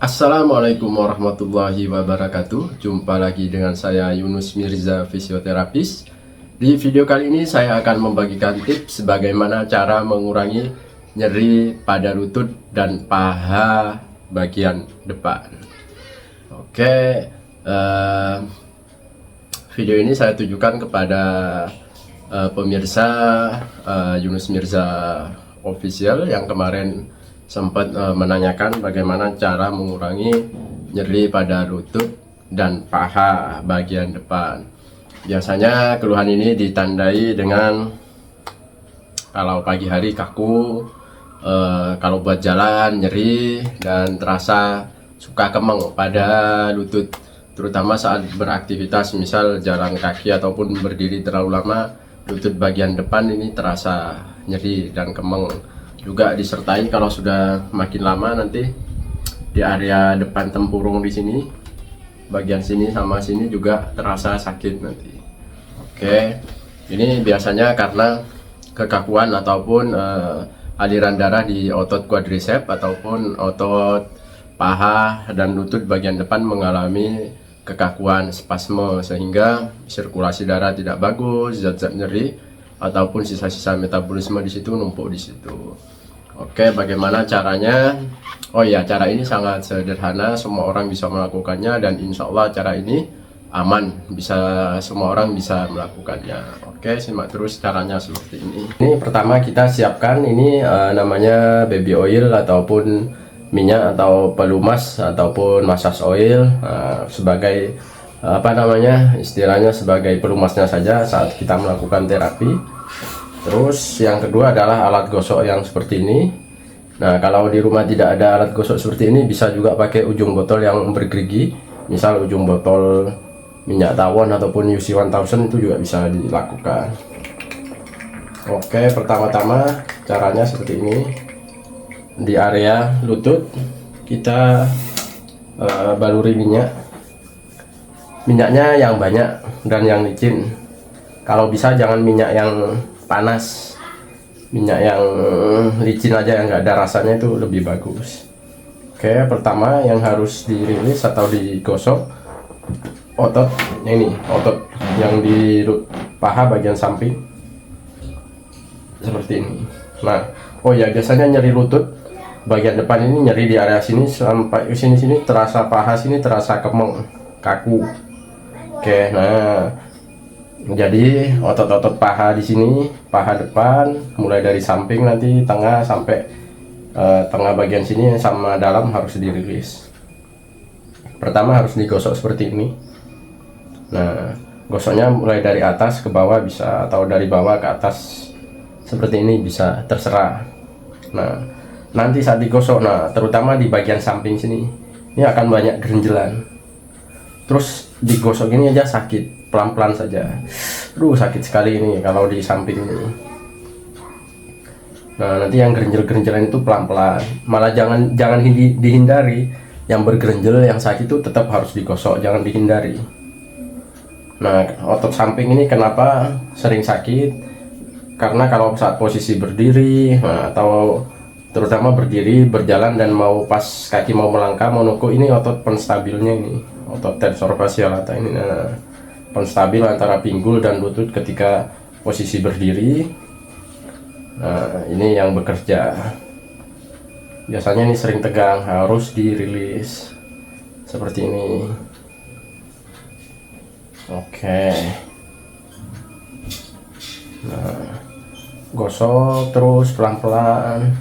Assalamualaikum warahmatullahi wabarakatuh. Jumpa lagi dengan saya Yunus Mirza, fisioterapis. Di video kali ini saya akan membagikan tips bagaimana cara mengurangi nyeri pada lutut dan paha bagian depan. Oke, video ini saya tujukan kepada pemirsa Yunus Mirza Official yang kemarin sempat menanyakan bagaimana cara mengurangi nyeri pada lutut dan paha bagian depan. Biasanya keluhan ini ditandai dengan kalau pagi hari kaku, kalau buat jalan nyeri, dan terasa suka kemeng pada lutut, terutama saat beraktivitas misal jalan kaki ataupun berdiri terlalu lama. Lutut bagian depan ini terasa nyeri dan kemeng. Juga disertai kalau sudah makin lama nanti di area depan tempurung di sini, bagian sini sama sini juga terasa sakit nanti. Oke, ini biasanya karena kekakuan ataupun aliran darah di otot quadriceps ataupun otot paha dan lutut bagian depan mengalami kekakuan, spasme, sehingga sirkulasi darah tidak bagus, zat-zat nyeri ataupun sisa-sisa metabolisme di situ numpuk di situ. Oke, bagaimana caranya? Oh ya, cara ini sangat sederhana, semua orang bisa melakukannya, dan insya Allah cara ini aman, bisa semua orang bisa melakukannya. Oke, simak terus caranya seperti ini. Ini pertama kita siapkan ini namanya baby oil ataupun minyak atau pelumas ataupun massage oil, sebagai istilahnya sebagai pelumasnya saja saat kita melakukan terapi. Terus yang kedua adalah alat gosok yang seperti ini. Nah, kalau di rumah tidak ada alat gosok seperti ini, bisa juga pakai ujung botol yang bergerigi, misal ujung botol minyak tawon ataupun UC 1000 itu juga bisa dilakukan. Oke, pertama-tama caranya seperti ini. Di area lutut kita baluri minyak. Minyaknya yang banyak dan yang licin. Kalau bisa jangan minyak yang panas, minyak yang licin aja yang nggak ada rasanya itu lebih bagus. Oke, pertama yang harus dirilis atau digosok otot ini, otot yang di paha bagian samping seperti ini. Nah, oh ya, biasanya nyeri lutut bagian depan ini, nyeri di area sini sampai ke sini terasa paha sini terasa kemeng, kaku. Oke, nah jadi otot-otot paha di sini, paha depan, mulai dari samping nanti tengah sampai tengah bagian sini sama dalam harus dirilis. Pertama harus digosok seperti ini. Nah, gosoknya mulai dari atas ke bawah bisa, atau dari bawah ke atas seperti ini bisa, terserah. Nah, nanti saat digosok, nah terutama di bagian samping sini, ini akan banyak gerinjelan. Terus digosok ini aja sakit, pelan-pelan saja. Sakit sekali ini kalau di samping ini. Nah, nanti yang gerinjel-gerinjelan itu pelan-pelan. Malah jangan dihindari. Yang bergerinjel, yang sakit itu tetap harus digosok, jangan dihindari. Nah, otot samping ini kenapa sering sakit? Karena kalau saat posisi berdiri, atau terutama berdiri, berjalan, dan mau pas kaki mau melangkah, mau nuku, ini otot penstabilnya ini, otot tensor facial lata ini. Nah, penstabil antara pinggul dan lutut ketika posisi berdiri. Nah, ini yang bekerja. Biasanya ini sering tegang, harus dirilis seperti ini. Oke. Nah, gosok terus pelan-pelan.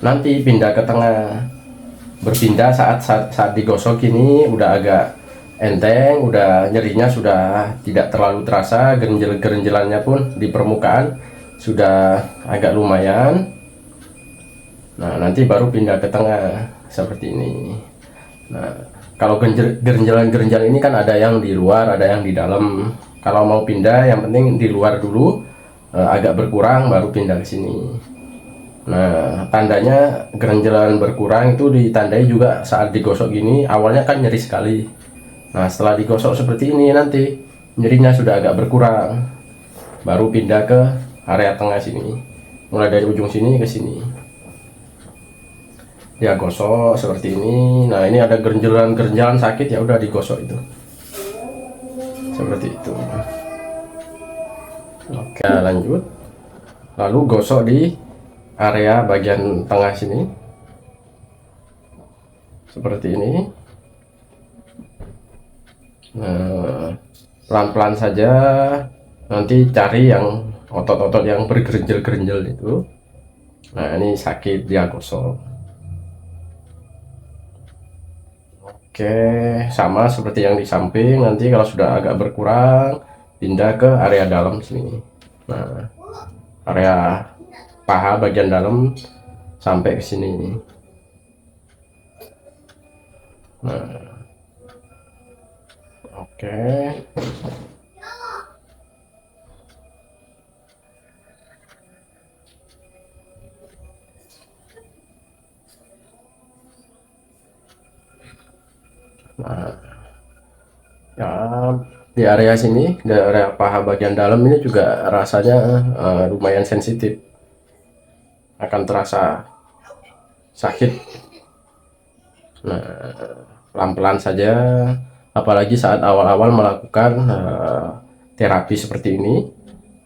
Nanti pindah ke tengah. Berpindah saat digosok ini udah agak enteng, udah nyerinya sudah tidak terlalu terasa, gerinjel-gerinjelannya pun di permukaan sudah agak lumayan. Nah, nanti baru pindah ke tengah seperti ini. Nah, kalau gerinjalan ini kan ada yang di luar, ada yang di dalam. Kalau mau pindah, yang penting di luar dulu, agak berkurang baru pindah ke sini. Nah, tandanya gerinjalan berkurang itu ditandai juga saat digosok gini. Awalnya kan nyeri sekali. Nah, setelah digosok seperti ini nanti nyerinya sudah agak berkurang, baru pindah ke area tengah sini, mulai dari ujung sini ke sini. dia gosok seperti ini. Nah, ini ada gerenjalan-gerenjalan sakit, ya udah digosok itu seperti itu. Oke, lanjut. Lalu gosok di area bagian tengah sini seperti ini. Nah, pelan-pelan saja, nanti cari yang otot-otot yang bergerenjel-gerenjel itu. Nah, ini sakit, dia gosok. Oke, sama seperti yang di samping. Nanti kalau sudah agak berkurang, pindah ke area dalam sini. Nah, area paha bagian dalam sampai ke sini. Nah, oke. Nah, ya, di area sini, di area paha bagian dalam ini juga rasanya lumayan sensitif, akan terasa sakit. Nah, pelan-pelan saja, apalagi saat awal-awal melakukan terapi seperti ini,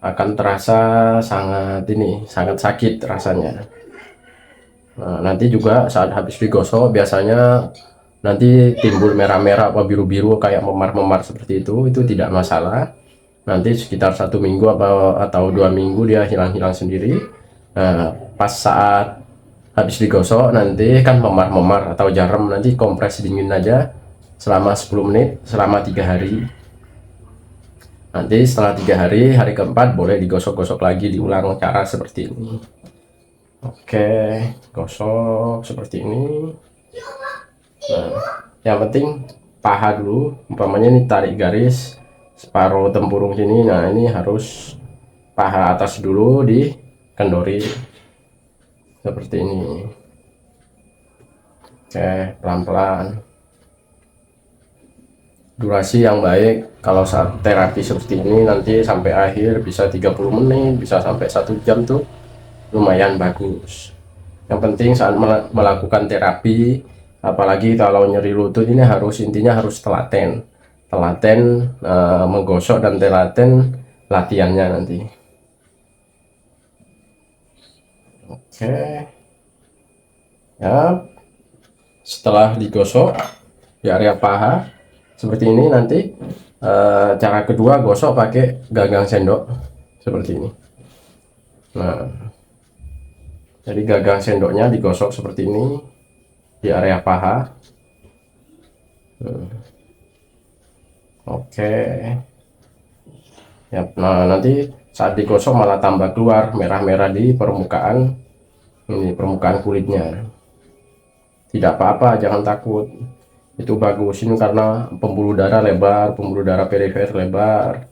akan terasa sangat sakit rasanya. Nah, nanti juga saat habis digosok biasanya nanti timbul merah-merah atau biru-biru kayak memar-memar seperti itu tidak masalah. Nanti sekitar 1 minggu atau 2 minggu dia hilang-hilang sendiri. Nah, pas saat habis digosok nanti kan memar-memar atau jarum, nanti kompres dingin aja selama 10 menit selama 3 hari. Nanti setelah 3 hari, hari keempat boleh digosok-gosok lagi, diulang cara seperti ini. Oke, gosok seperti ini. Nah, yang penting paha dulu, umpamanya ini tarik garis separuh tempurung sini. Nah, ini harus paha atas dulu dikendori seperti ini. Oke, pelan-pelan. Durasi yang baik kalau saat terapi seperti ini nanti sampai akhir bisa 30 menit, bisa sampai 1 jam tuh lumayan bagus. Yang penting saat melakukan terapi, apalagi kalau nyeri lutut ini intinya harus telaten menggosok dan telaten latihannya nanti. Oke, ya, setelah digosok di area paha seperti ini, nanti cara kedua gosok pakai gagang sendok seperti ini. Nah, jadi gagang sendoknya digosok seperti ini di area paha. Oke, ya. Nah, nanti saat digosok malah tambah keluar merah-merah di permukaan ini, permukaan kulitnya. Tidak apa-apa, jangan takut, itu bagus ini karena pembuluh darah lebar, pembuluh darah perifer lebar.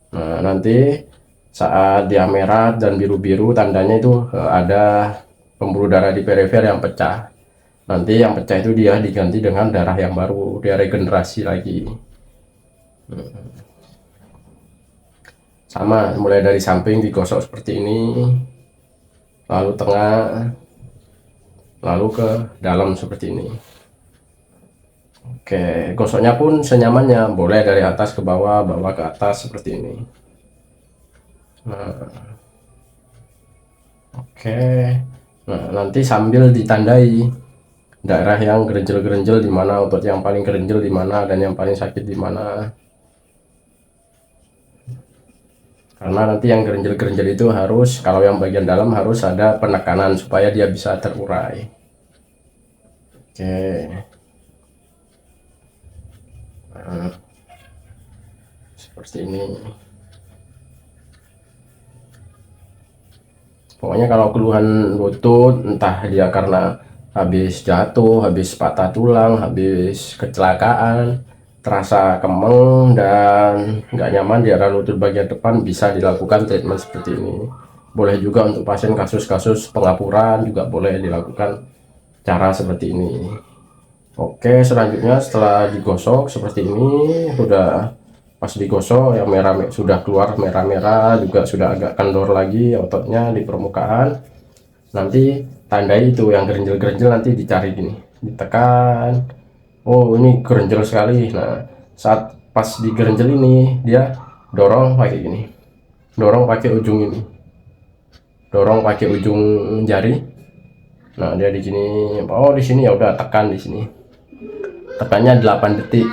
Nah, nanti saat dia merah dan biru-biru tandanya itu ada pembuluh darah di perifer yang pecah. Nanti yang pecah itu dia diganti dengan darah yang baru, dia regenerasi lagi. Sama, mulai dari samping digosok seperti ini, lalu tengah, lalu ke dalam seperti ini. Oke, gosoknya pun senyamannya, boleh dari atas ke bawah, bawah ke atas seperti ini. Nah, oke. Nah, nanti sambil ditandai daerah yang gerenjel-gerenjel di mana, otot yang paling gerenjel di mana, dan yang paling sakit di mana. Karena nanti yang gerenjel-gerenjel itu harus, kalau yang bagian dalam harus ada penekanan supaya dia bisa terurai. Oke. Nah, seperti ini. Pokoknya kalau keluhan lutut, entah dia karena habis jatuh, habis patah tulang, habis kecelakaan, terasa kemeng dan nggak nyaman di area lutut bagian depan, bisa dilakukan treatment seperti ini. Boleh juga untuk pasien kasus-kasus pengapuran, juga boleh dilakukan cara seperti ini. Oke, selanjutnya setelah digosok seperti ini, sudah pas digosok yang merah sudah keluar merah-merah, juga sudah agak kendor lagi ototnya di permukaan. Nanti tandai itu yang gerenjel-gerenjel, nanti dicari gini, ditekan, oh ini gerenjel sekali. Nah saat pas digerenjel ini dia dorong pakai gini, dorong pakai ujung ini, dorong pakai ujung jari. Nah dia di sini, oh di sini ya udah tekan di sini, tekannya 8 detik.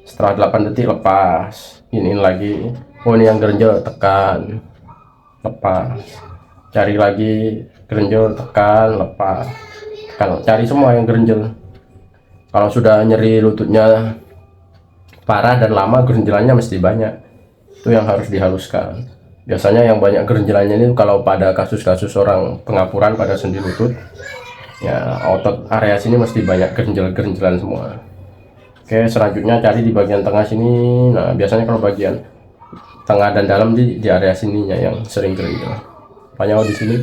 Setelah 8 detik lepas, ini lagi, oh ini yang gerenjel, tekan, lepas, cari lagi gerenjel, tekan, lepas, tekan, cari semua yang gerenjel. Kalau sudah nyeri lututnya parah dan lama, gerenjelannya mesti banyak, itu yang harus dihaluskan. Biasanya yang banyak gerenjelannya ini kalau pada kasus-kasus orang pengapuran pada sendi lutut, ya otot area sini mesti banyak gerenjel-gerenjelan semua. Oke, selanjutnya cari di bagian tengah sini. Nah biasanya kalau bagian tengah dan dalam di area sininya yang sering gerenjel. Pokoknya di sini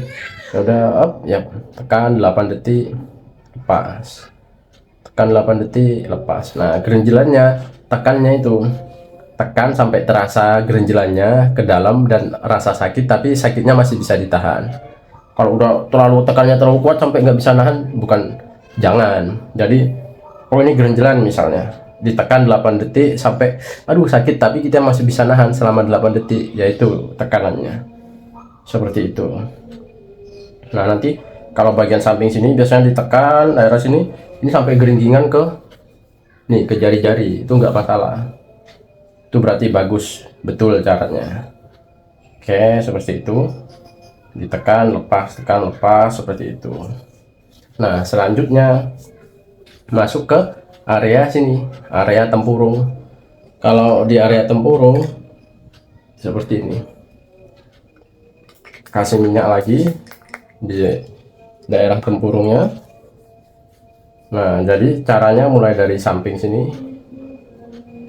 ya udah up ya, tekan 8 detik, lepas, tekan 8 detik, lepas. Nah gerenjelannya, tekannya itu tekan sampai terasa gerenjelannya ke dalam dan rasa sakit, tapi sakitnya masih bisa ditahan. Kalau udah terlalu tekannya terlalu kuat sampai nggak bisa nahan, bukan, jangan. Jadi oh ini gerenjelan misalnya, ditekan 8 detik sampai aduh sakit, tapi kita masih bisa nahan selama 8 detik, yaitu tekanannya seperti itu. Nah nanti kalau bagian samping sini biasanya ditekan daerah sini, ini sampai geringgingan ke nih, ke jari-jari, itu nggak masalah, itu berarti bagus betul caranya. Oke, seperti itu, ditekan lepas, tekan lepas, seperti itu. Nah selanjutnya masuk ke area sini, area tempurung. Kalau di area tempurung seperti ini, kasih minyak lagi di daerah tempurungnya. Nah jadi caranya mulai dari samping sini,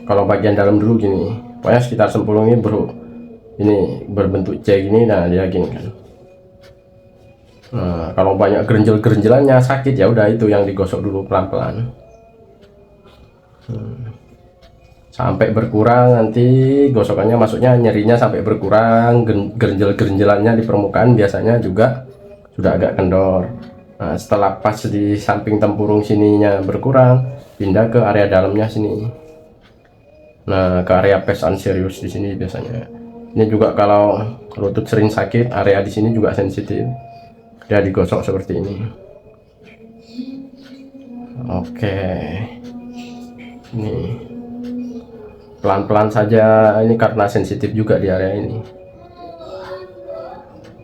kalau bagian dalam dulu gini, pokoknya sekitar tempurung ini ini berbentuk C gini. Nah dia gini kan. Nah kalau banyak gerenjel-gerenjelannya sakit, ya udah itu yang digosok dulu pelan-pelan sampai berkurang. Nanti gosokannya, maksudnya nyerinya sampai berkurang, gerenjel-gerenjelannya di permukaan biasanya juga sudah agak kendor. Nah setelah pas di samping tempurung sininya berkurang, pindah ke area dalamnya sini. Nah ke area pes anserius di sini biasanya. Ini juga kalau lutut sering sakit, area di sini juga sensitif, dia digosok seperti ini. Oke, ini pelan-pelan saja, ini karena sensitif juga di area ini.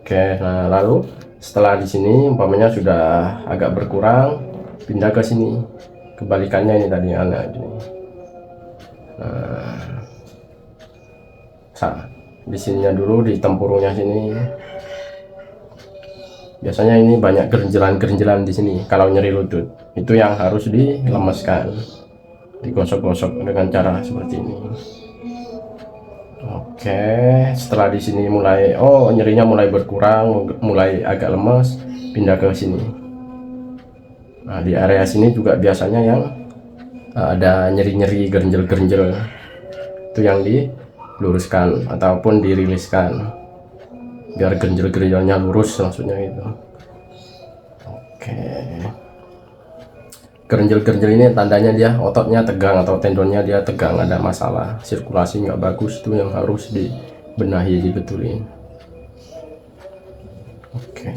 Oke, nah lalu setelah di sini umpamanya sudah agak berkurang, pindah ke sini, kebalikannya ini tadi anak ini. Nah di sininya dulu, di tempurungnya sini biasanya ini banyak gerenjelan-gerenjelan di sini. Kalau nyeri lutut itu yang harus dilemeskan, digosok-gosok dengan cara seperti ini. Oke, setelah di sini mulai, oh nyerinya mulai berkurang, mulai agak lemes, pindah ke sini. Nah di area sini juga biasanya yang ada nyeri-nyeri, gerenjel-gerenjel, itu yang diluruskan ataupun diriliskan biar gerenjel-gerenjelnya lurus, maksudnya itu. Oke, gerenjel-gerenjel ini tandanya dia ototnya tegang atau tendonnya dia tegang, ada masalah, sirkulasi nggak bagus, itu yang harus dibenahi, dibetulin. Oke.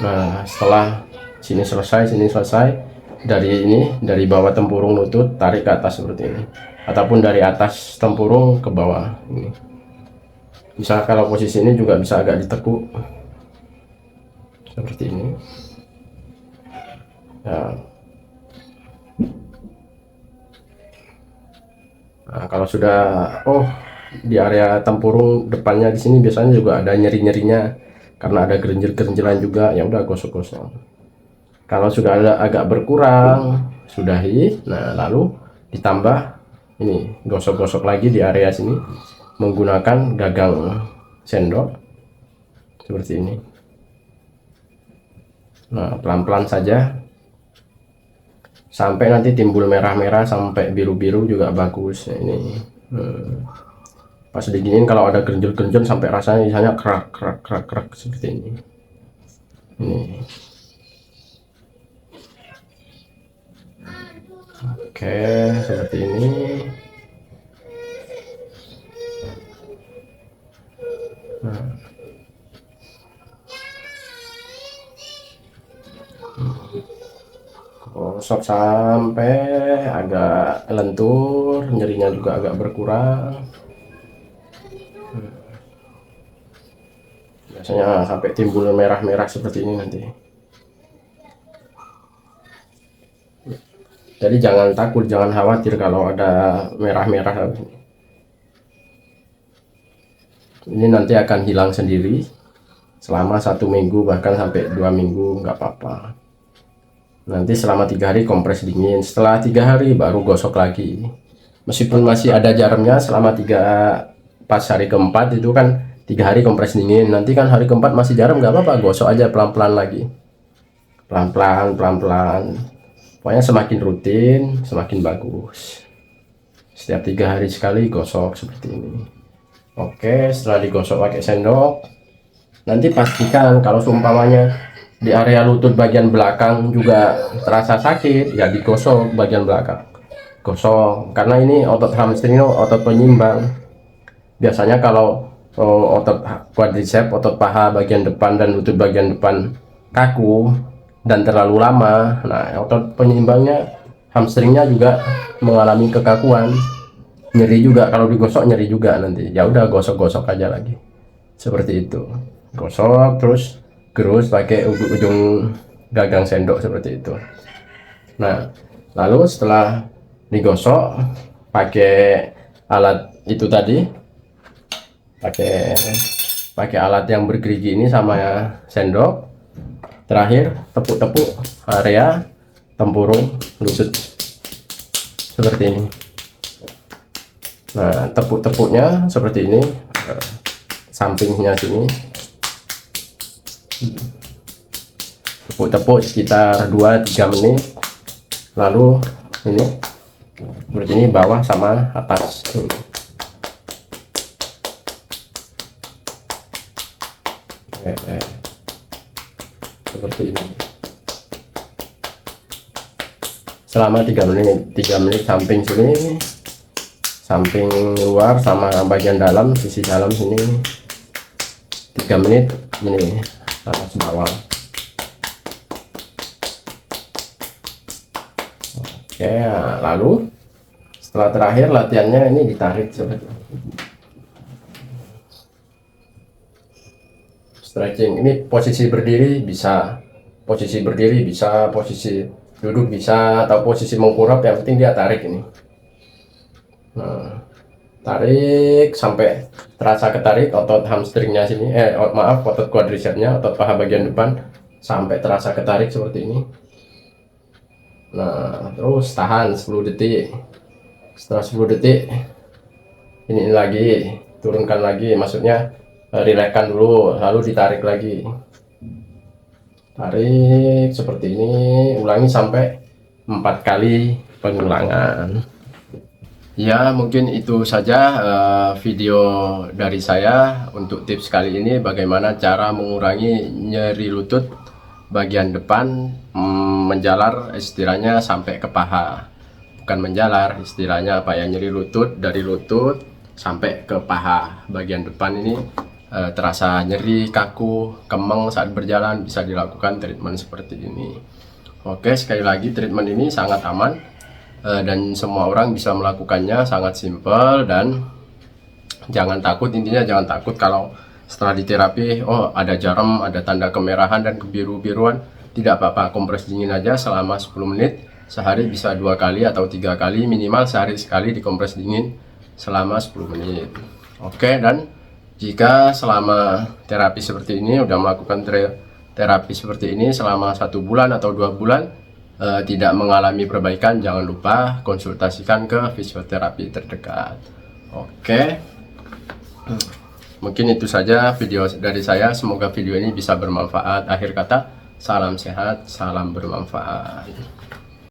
Nah setelah sini selesai, dari bawah tempurung lutut tarik ke atas seperti ini, ataupun dari atas tempurung ke bawah ini. Bisa kalau posisi ini juga bisa agak ditekuk seperti ini ya. Nah kalau sudah, oh di area tempurung depannya di sini biasanya juga ada nyeri-nyerinya karena ada gerenjel-gerenjelan juga, ya udah gosok-gosok. Kalau sudah ada agak berkurang, sudahi. Nah lalu ditambah ini, gosok-gosok lagi di area sini menggunakan gagang sendok seperti ini. Nah pelan-pelan saja sampai nanti timbul merah-merah sampai biru-biru juga bagus. Nah, ini Pas diginin kalau ada gerinjel-gerinjel sampai rasanya misalnya kerak kerak kerak kerak seperti ini. Oke, seperti ini. Nah. Gosok sampai agak lentur, nyerinya juga agak berkurang. Biasanya sampai timbul merah-merah seperti ini nanti. Jadi jangan takut, jangan khawatir kalau ada merah-merah. Ini nanti akan hilang sendiri selama 1 minggu, bahkan sampai 2 minggu nggak apa-apa. Nanti selama 3 hari kompres dingin, setelah 3 hari baru gosok lagi. Meskipun masih ada jarumnya selama pas hari keempat itu kan 3 hari kompres dingin, nanti kan hari keempat masih jarum, nggak apa-apa, gosok aja pelan-pelan lagi, pelan-pelan. Pokoknya semakin rutin semakin bagus. Setiap 3 hari sekali gosok seperti ini. Oke, setelah digosok pakai sendok, nanti pastikan kalau seumpamanya di area lutut bagian belakang juga terasa sakit, ya digosok bagian belakang, gosok, karena ini otot hamstring, otot penyimbang. Biasanya kalau otot quadriceps, otot paha bagian depan dan lutut bagian depan kaku dan terlalu lama, nah otot penyimbangnya, hamstringnya juga mengalami kekakuan, nyeri juga, kalau digosok nyeri juga nanti. Ya udah, gosok-gosok aja lagi seperti itu, gosok terus gerus pakai ujung gagang sendok seperti itu. Nah, lalu setelah digosok pakai alat itu tadi, pakai alat yang bergerigi ini sama sendok, terakhir tepuk-tepuk area tempurung lutut seperti ini. Nah, tepuk-tepuknya seperti ini, sampingnya sini, tepuk-tepuk sekitar 2-3 menit. Lalu ini seperti ini, bawah sama atas. Seperti ini selama 3 menit samping sini, samping luar sama bagian dalam, sisi dalam sini 3 menit ini atas bawah. Oke, lalu setelah terakhir latihannya ini ditarik seperti ini. Stretching ini posisi berdiri bisa, posisi duduk bisa, atau posisi mengkurap, yang penting dia tarik ini. Nah, tarik sampai terasa ketarik otot hamstringnya sini, otot quadricepsnya, otot paha bagian depan, sampai terasa ketarik seperti ini. Nah, terus tahan 10 detik. Setelah 10 detik ini lagi, turunkan lagi, maksudnya rilekskan dulu, lalu ditarik lagi, tarik seperti ini, ulangi sampai 4 kali pengulangan. Ya, mungkin itu saja video dari saya untuk tips kali ini, bagaimana cara mengurangi nyeri lutut bagian depan, menjalar istilahnya sampai ke paha. Bukan menjalar, istilahnya apa ya, nyeri lutut dari lutut sampai ke paha bagian depan ini. Terasa nyeri, kaku, kemeng saat berjalan, bisa dilakukan treatment seperti ini. Oke, sekali lagi treatment ini sangat aman dan semua orang bisa melakukannya, sangat simpel. Dan jangan takut, intinya jangan takut kalau setelah diterapi ada jarum, ada tanda kemerahan dan kebiru-biruan. Tidak apa-apa, kompres dingin aja selama 10 menit, sehari bisa 2 kali atau 3 kali, minimal sehari sekali dikompres dingin selama 10 menit. Oke, dan jika selama terapi seperti ini, udah melakukan terapi seperti ini selama 1 bulan atau 2 bulan, tidak mengalami perbaikan, jangan lupa konsultasikan ke fisioterapi terdekat. Oke, mungkin itu saja video dari saya. Semoga video ini bisa bermanfaat. Akhir kata, salam sehat, salam bermanfaat.